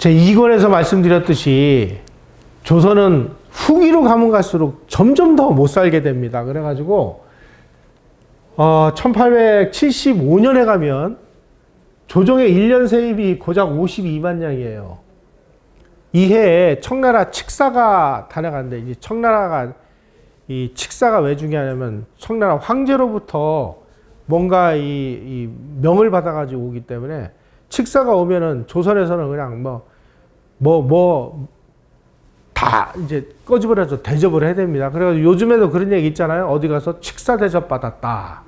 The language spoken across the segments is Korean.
제 2권에서 말씀드렸듯이 조선은 후기로 가면 갈수록 점점 더 못 살게 됩니다. 그래가지고 1875년에 가면 조정의 1년 세입이 고작 52만 양이에요. 이 해에 청나라 칙사가 다녀갔는데, 이 청나라가, 이 칙사가 왜 중요하냐면 청나라 황제로부터 뭔가 이 명을 받아가지고 오기 때문에, 칙사가 오면은 조선에서는 그냥 다 이제 꺼집어서 대접을 해야 됩니다. 그래가지고 요즘에도 그런 얘기 있잖아요. 어디 가서 칙사 대접 받았다.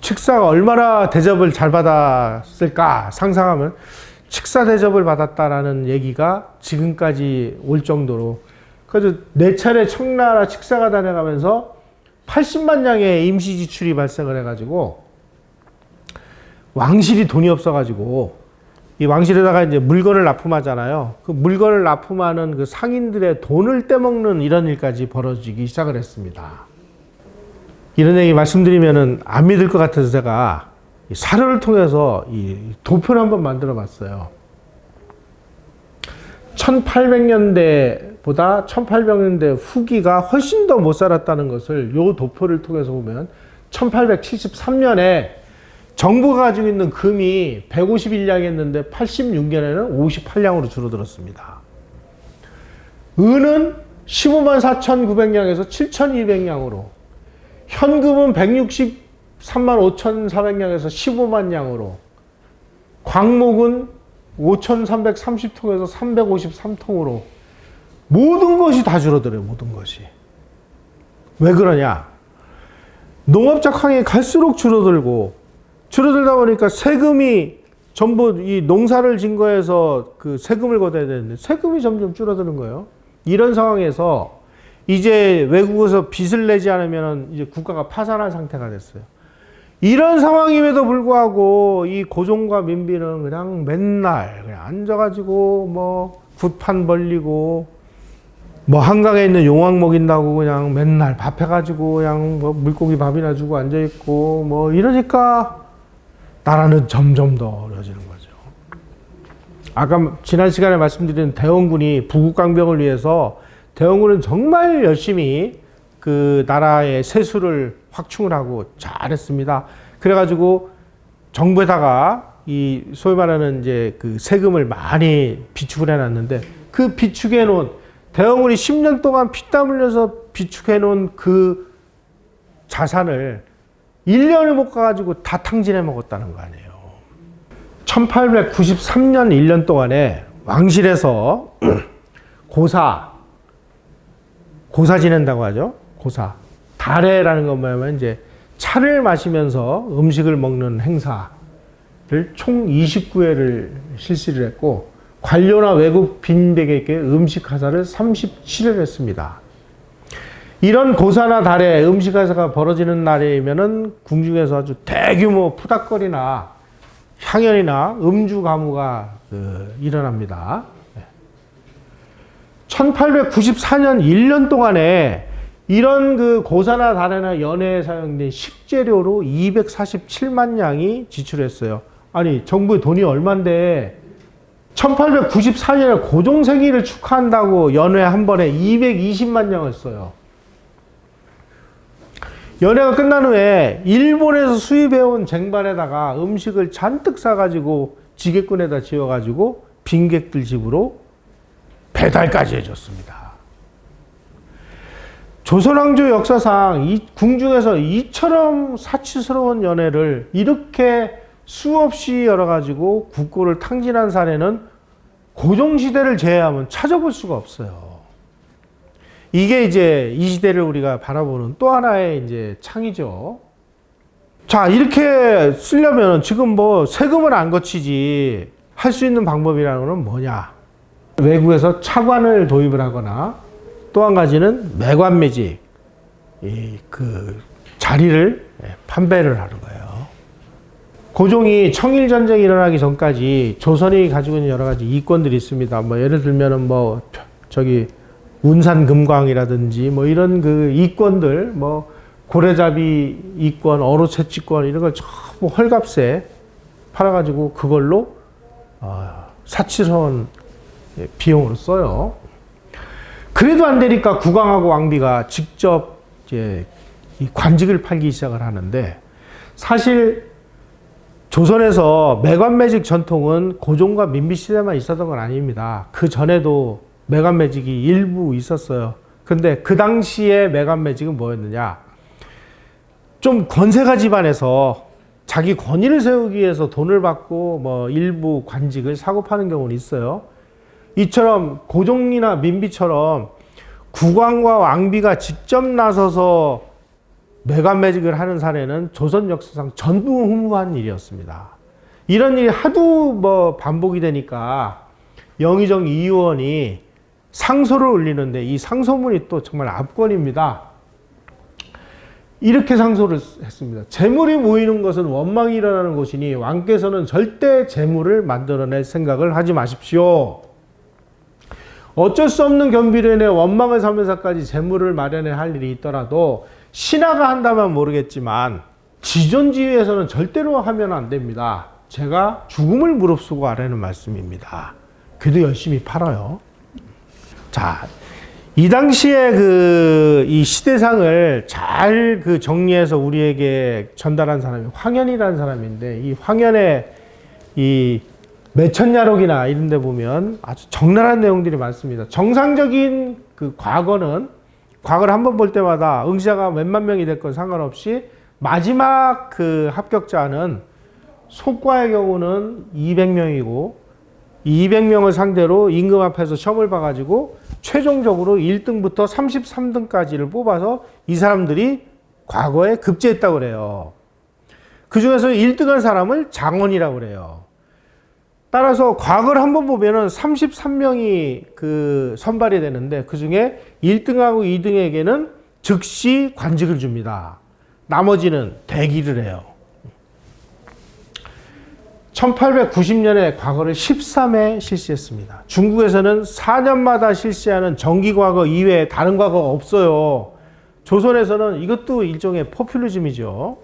칙사가 얼마나 대접을 잘 받았을까 상상하면 칙사 대접을 받았다라는 얘기가 지금까지 올 정도로, 그래서 4차례 청나라 칙사가 다녀가면서 80만 양의 임시 지출이 발생을 해가지고 왕실이 돈이 없어가지고 이 왕실에다가 이제 물건을 납품하잖아요. 그 물건을 납품하는 그 상인들의 돈을 떼먹는 이런 일까지 벌어지기 시작을 했습니다. 이런 얘기 말씀드리면은 안 믿을 것 같아서 제가 사료를 통해서 이 도표를 한번 만들어 봤어요. 1800년대보다 1800년대 후기가 훨씬 더 못 살았다는 것을 이 도표를 통해서 보면, 1873년에 정부가 가지고 있는 금이 151량이었는데 86년에는 58량으로 줄어들었습니다. 은은 15만 4,900량에서 7,200량으로, 현금은 163만 5,400량에서 15만 량으로, 광목은 5,330통에서 353통으로 모든 것이 다 줄어들어요. 모든 것이. 왜 그러냐? 농업작황이 갈수록 줄어들다 보니까 세금이 전부 이 농사를 진 거에서 그 세금을 걷어야 되는데 세금이 점점 줄어드는 거예요. 이런 상황에서 이제 외국에서 빚을 내지 않으면 이제 국가가 파산한 상태가 됐어요. 이런 상황임에도 불구하고 이 고종과 민비는 그냥 맨날 그냥 앉아가지고 뭐 굿판 벌리고 뭐 한강에 있는 용왕 먹인다고 그냥 맨날 밥 해가지고 그냥 뭐 물고기 밥이나 주고 앉아있고 뭐 이러니까 나라는 점점 더 어려워지는 거죠. 아까 지난 시간에 말씀드린 대원군이 부국강병을 위해서 대원군은 정말 열심히 그 나라의 세수를 확충을 하고 잘했습니다. 그래가지고 정부에다가 이 소위 말하는 이제 그 세금을 많이 비축을 해놨는데, 그 비축해 놓은 대원군이 10년 동안 피땀 흘려서 비축해 놓은 그 자산을 1년을 못 가가지고 다 탕진해 먹었다는 거 아니에요. 1893년 1년 동안에 왕실에서 고사 지낸다고 하죠. 고사. 달해라는 건 뭐냐면 이제 차를 마시면서 음식을 먹는 행사를 총 29회를 실시를 했고, 관료나 외국 빈백에게 음식 하사를 37회를 했습니다. 이런 고사나 달해 음식 하사가 벌어지는 날이면은 궁중에서 아주 대규모 푸닥거리나 향연이나 음주 가무가 일어납니다. 1894년 1년 동안에 이런 그 고사나 달해나 연회에 사용된 식재료로 247만 양이 지출했어요. 아니, 정부의 돈이 얼만데 1894년에 고종생일을 축하한다고 연회 한 번에 220만 양을 써요. 연회가 끝난 후에 일본에서 수입해온 쟁반에다가 음식을 잔뜩 싸가지고 지게꾼에다 지어가지고 빈객들 집으로 배달까지 해줬습니다. 조선왕조 역사상 이 궁중에서 이처럼 사치스러운 연회를 이렇게 수없이 열어가지고 국고를 탕진한 사례는 고종시대를 제외하면 찾아볼 수가 없어요. 이게 이제 이 시대를 우리가 바라보는 또 하나의 이제 창이죠. 자, 이렇게 쓰려면 지금 뭐 세금을 안 거치지 할 수 있는 방법이라는 건 뭐냐? 외국에서 차관을 도입을 하거나, 또 한 가지는 매관매직, 그 자리를 판매를 하는 거예요. 고종이 청일전쟁이 일어나기 전까지 조선이 가지고 있는 여러 가지 이권들이 있습니다. 뭐 예를 들면은 뭐 저기 운산금광이라든지 뭐 이런 그 이권들, 뭐 고래잡이 이권, 어로채취권 이런 걸 전부 헐값에 팔아가지고 그걸로 사치스러운 비용으로 써요. 그래도 안 되니까 국왕하고 왕비가 직접 이제 이 관직을 팔기 시작을 하는데, 사실 조선에서 매관매직 전통은 고종과 민비 시대만 있었던 건 아닙니다. 그 전에도 매관매직이 일부 있었어요. 근데 그 당시에 매관매직은 뭐였느냐? 좀 권세가 집안에서 자기 권위를 세우기 위해서 돈을 받고 뭐 일부 관직을 사고 파는 경우는 있어요. 이처럼 고종이나 민비처럼 국왕과 왕비가 직접 나서서 매관매직을 하는 사례는 조선 역사상 전무후무한 일이었습니다. 이런 일이 하도 뭐 반복이 되니까 영의정 이의원이 상소를 올리는데, 이 상소문이 또 정말 압권입니다. 이렇게 상소를 했습니다. 재물이 모이는 것은 원망이 일어나는 것이니 왕께서는 절대 재물을 만들어낼 생각을 하지 마십시오. 어쩔 수 없는 경비로 인해 원망을 삼면서까지 재물을 마련해야 할 일이 있더라도 신하가 한다면 모르겠지만 지존지위에서는 절대로 하면 안 됩니다. 제가 죽음을 무릅쓰고 하라는 말씀입니다. 그래도 열심히 팔아요. 자, 이 당시에 이 시대상을 잘 정리해서 우리에게 전달한 사람이 황현이라는 사람인데, 이 황현의 이 매천야록이나 이런 데 보면 아주 적나라한 내용들이 많습니다. 정상적인 과거는, 과거를 한번 볼 때마다 응시자가 몇만 명이 됐건 상관없이 마지막 합격자는 속과의 경우는 200명이고, 200명을 상대로 임금 앞에서 시험을 봐가지고 최종적으로 1등부터 33등까지를 뽑아서 이 사람들이 과거에 급제했다고 그래요. 그 중에서 1등한 사람을 장원이라고 그래요. 따라서 과거를 한번 보면은 33명이 선발이 되는데, 그 중에 1등하고 2등에게는 즉시 관직을 줍니다. 나머지는 대기를 해요. 1890년에 과거를 13회 실시했습니다. 중국에서는 4년마다 실시하는 정기과거 이외에 다른 과거가 없어요. 조선에서는 이것도 일종의 포퓰리즘이죠.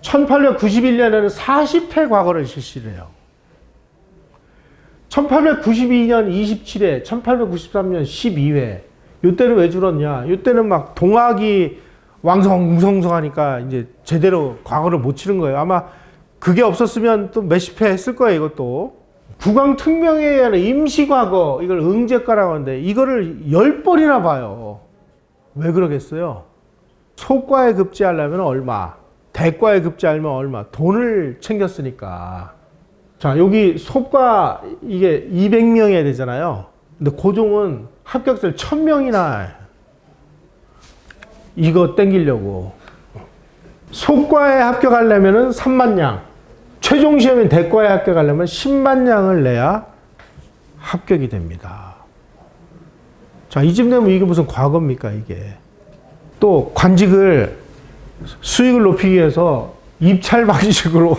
1891년에는 40회 과거를 실시를 해요. 1892년 27회, 1893년 12회. 이때는 왜 줄었냐? 이때는 막 동학이 왕성하니까 이제 제대로 과거를 못 치른 거예요. 아마 그게 없었으면 또 몇십 회 했을 거예요, 이것도. 국왕특명에 의한 임시과거, 이걸 응제과라고 하는데, 이거를 10번이나 봐요. 왜 그러겠어요? 소과에 급제하려면 얼마, 대과에 급제하려면 얼마, 돈을 챙겼으니까. 자, 여기 소과 이게 200명이어야 되잖아요. 근데 고종은 합격자를 1000명이나 이거 땡기려고. 소과에 합격하려면 3만 양, 최종 시험인 대과에 합격하려면 10만 양을 내야 합격이 됩니다. 자, 이쯤 되면 이게 무슨 과거입니까, 이게. 또 관직을, 수익을 높이기 위해서 입찰 방식으로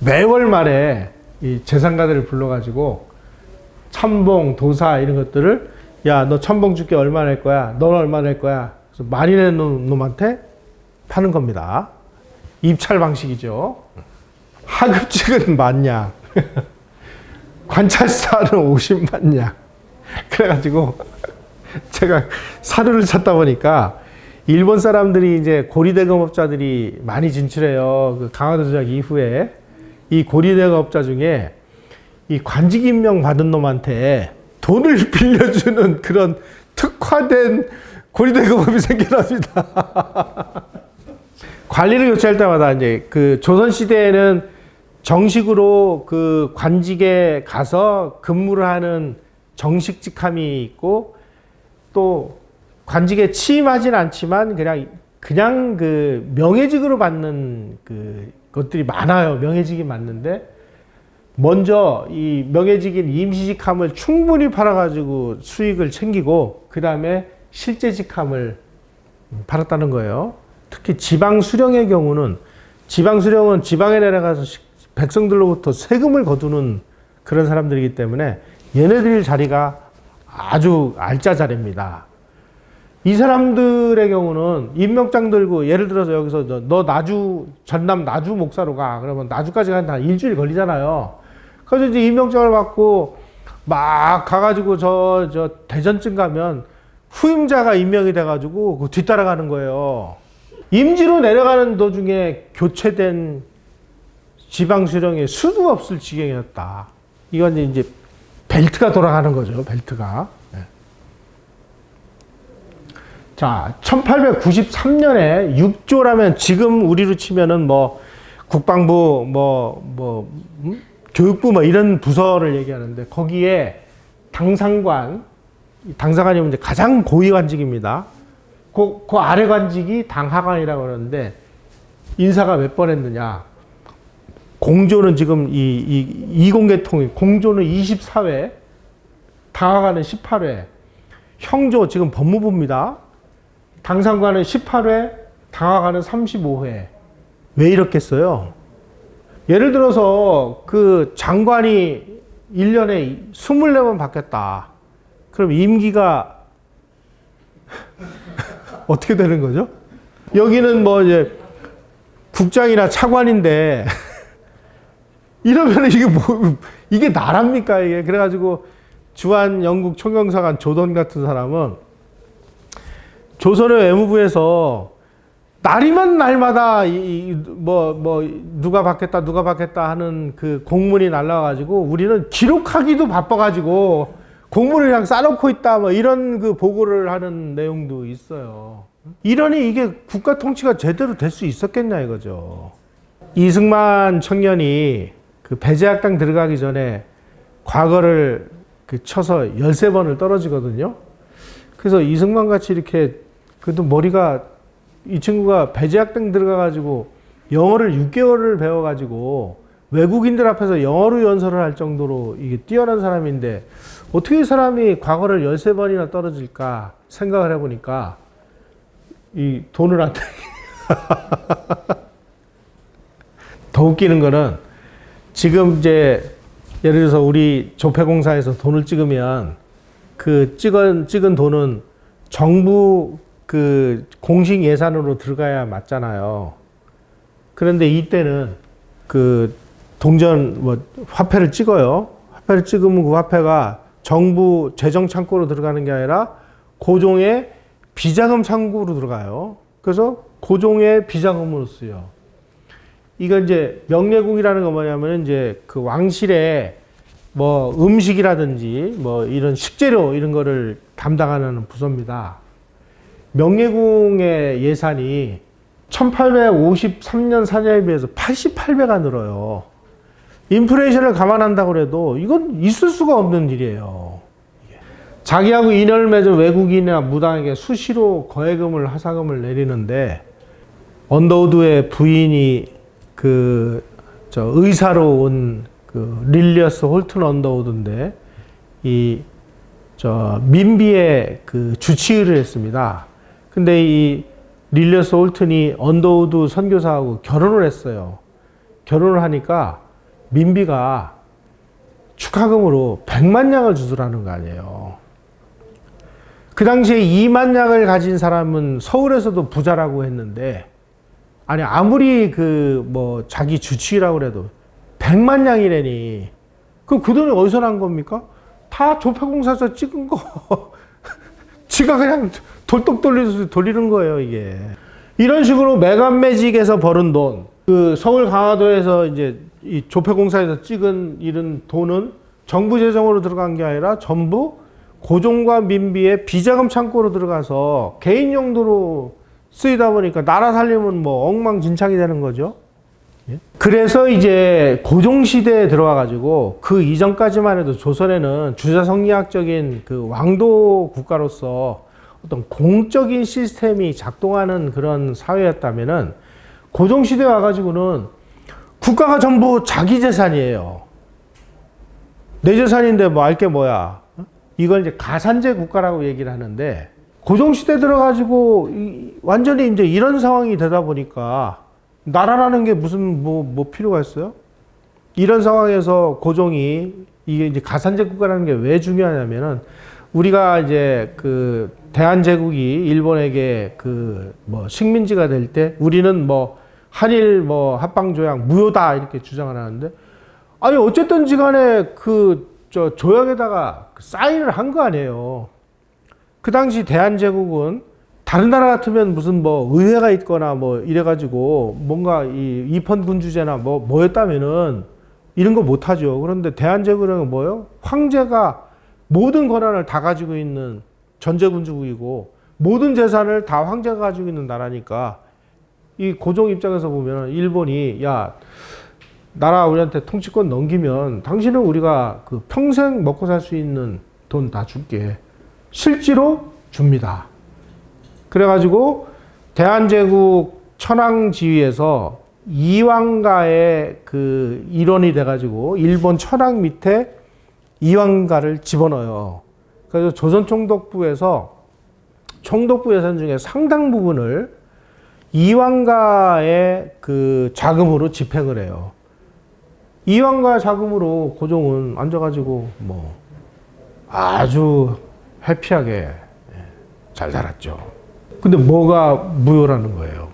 매월 말에 이 재산가들을 불러가지고 참봉, 도사 이런 것들을, 야, 너 천봉 줄게, 얼마 낼 거야? 넌 얼마 낼 거야? 그래서 많이 내는 놈한테 파는 겁니다. 입찰 방식이죠. 하급직은 10,000냥, 관찰사는 500,000냥. 그래가지고 제가 사료를 찾다 보니까 일본 사람들이 이제 고리대금업자들이 많이 진출해요. 강화도 조작 이후에 이 고리대금업자 중에 이 관직 임명 받은 놈한테 돈을 빌려주는 그런 특화된 고리대금업이 생겨납니다. 관리를 교체할 때마다 이제 조선시대에는 정식으로 관직에 가서 근무를 하는 정식 직함이 있고, 또 관직에 취임하진 않지만 그냥 명예직으로 받는 것들이 많아요. 명예직이 맞는데, 먼저 이 명예직인 임시직함을 충분히 팔아가지고 수익을 챙기고, 그 다음에 실제 직함을 팔았다는 거예요. 특히 지방 수령의 경우는, 지방 수령은 지방에 내려가서 백성들로부터 세금을 거두는 그런 사람들이기 때문에 얘네들 자리가 아주 알짜 자리입니다. 이 사람들의 경우는 임명장 들고 예를 들어서 여기서 너 나주 전남 나주 목사로 가 그러면 나주까지 가는 한 일주일 걸리잖아요. 그래서 이제 임명장을 받고 막 가가지고 저 대전쯤 가면 후임자가 임명이 돼가지고 그 뒤따라가는 거예요. 임지로 내려가는 도중에 교체된 지방 수령의 수도 없을 지경이었다. 이건 이제 벨트가 돌아가는 거죠. 벨트가. 자, 1893년에 6조라면 지금 우리로 치면은 뭐 국방부 교육부 뭐 이런 부서를 얘기하는데 거기에 당상관이면 이제 가장 고위 관직입니다. 그 아래 관직이 당하관이라고 그러는데 인사가 몇 번 했느냐? 공조는 지금 이공계통이 공조는 24회, 당하관은 18회, 형조 지금 법무부입니다. 당상관은 18회, 당하관은 35회. 왜 이렇겠어요? 예를 들어서 그 장관이 1년에 24번 바뀌었다. 그럼 임기가 어떻게 되는 거죠? 여기는 뭐 이제 국장이나 차관인데 이러면 이게 나랍니까 이게? 그래가지고 주한 영국 총영사관 조던 같은 사람은 조선의 외무부에서 날이면 날마다 누가 받겠다 하는 그 공문이 날라와가지고 우리는 기록하기도 바빠가지고 공문을 그냥 싸놓고 있다 뭐 이런 그 보고를 하는 내용도 있어요. 이러니 이게 국가 통치가 제대로 될 수 있었겠냐 이거죠. 이승만 청년이 그 배제학당 들어가기 전에 과거를 그 쳐서 13번을 떨어지거든요. 그래서 이승만 같이 이렇게 그래도 머리가 이 친구가 배제학당 들어가가지고 영어를 6개월을 배워가지고 외국인들 앞에서 영어로 연설을 할 정도로 이게 뛰어난 사람인데 어떻게 이 사람이 과거를 13번이나 떨어질까 생각을 해보니까 이 돈을 안 더 웃기는 거는 지금 이제 예를 들어서 우리 조폐공사에서 돈을 찍으면 그 찍은 돈은 정부 그 공식 예산으로 들어가야 맞잖아요. 그런데 이때는 그 동전 화폐를 찍어요. 화폐를 찍으면 그 화폐가 정부 재정 창고로 들어가는 게 아니라 고종의 비자금 창고로 들어가요. 그래서 고종의 비자금으로 쓰여. 이건 이제 명례국이라는 건 뭐냐면 이제 그 왕실에 뭐 음식이라든지 뭐 이런 식재료 이런 거를 담당하는 부서입니다. 명예궁의 예산이 1853년 사년에 비해서 88배가 늘어요. 인플레이션을 감안한다고 해도 이건 있을 수가 없는 일이에요. 자기하고 인연을 맺은 외국인이나 무당에게 수시로 거해금을 하사금을 내리는데 언더우드의 부인이 의사로 온 릴리어스 홀튼 언더우드인데 민비의 그 주치의를 했습니다. 근데 이 릴리어스 홀튼이 언더우드 선교사하고 결혼을 했어요. 결혼을 하니까 민비가 축하금으로 100만 냥을 주더라는 거 아니에요. 그 당시에 2만 냥을 가진 사람은 서울에서도 부자라고 했는데, 아니, 아무리 자기 주치의라고 그래도 100만 냥이래니, 그 돈이 어디서 난 겁니까? 다 조폐공사에서 찍은 거. 지가 그냥 돌떡 돌리는 거예요, 이게. 이런 식으로 매간매직에서 벌은 돈, 그 서울 강화도에서 이제 이 조폐공사에서 찍은 이런 돈은 정부 재정으로 들어간 게 아니라 전부 고종과 민비의 비자금 창고로 들어가서 개인 용도로 쓰이다 보니까 나라 살림은 뭐 엉망진창이 되는 거죠. 그래서 이제 고종시대에 들어와가지고 그 이전까지만 해도 조선에는 주자성리학적인 그 왕도 국가로서 어떤 공적인 시스템이 작동하는 그런 사회였다면은 고종시대에 와가지고는 국가가 전부 자기 재산이에요. 내 재산인데 뭐 알 게 뭐야. 이걸 이제 가산제 국가라고 얘기를 하는데 고종시대 들어가지고 완전히 이제 이런 상황이 되다 보니까 나라라는 게 무슨 뭐 필요가 있어요? 이런 상황에서 고종이 이게 이제 가산제 국가라는 게 왜 중요하냐면은 우리가 이제 그 대한제국이 일본에게 그 뭐 식민지가 될 때 우리는 뭐 한일 뭐 합방조약 무효다 이렇게 주장을 하는데, 아니 어쨌든지 간에 그 저 조약에다가 사인을 한 거 아니에요. 그 당시 대한제국은 다른 나라 같으면 무슨 뭐 의회가 있거나 뭐 이래가지고 뭔가 이 이펀 군주제나 뭐였다면은 이런 거 못하죠. 그런데 대한제국은 뭐예요? 황제가 모든 권한을 다 가지고 있는 전제군주국이고 모든 재산을 다 황제가 가지고 있는 나라니까 이 고종 입장에서 보면 일본이 야 나라 우리한테 통치권 넘기면 당신은 우리가 그 평생 먹고 살 수 있는 돈 다 줄게. 실제로 줍니다. 그래가지고 대한제국 천황지위에서 이왕가의 그 일원이 돼가지고 일본 천황 밑에 이왕가를 집어넣어요. 그래서 조선총독부에서 총독부 예산 중에 상당 부분을 이왕가의 그 자금으로 집행을 해요. 이왕가 자금으로 고종은 앉아가지고 뭐 아주 해피하게 잘 살았죠. 근데 뭐가 무효라는 거예요?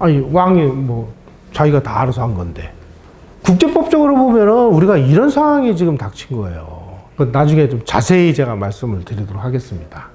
아니 왕이 뭐 자기가 다 알아서 한 건데 국제법적으로 보면은 우리가 이런 상황이 지금 닥친 거예요. 나중에 좀 자세히 제가 말씀을 드리도록 하겠습니다.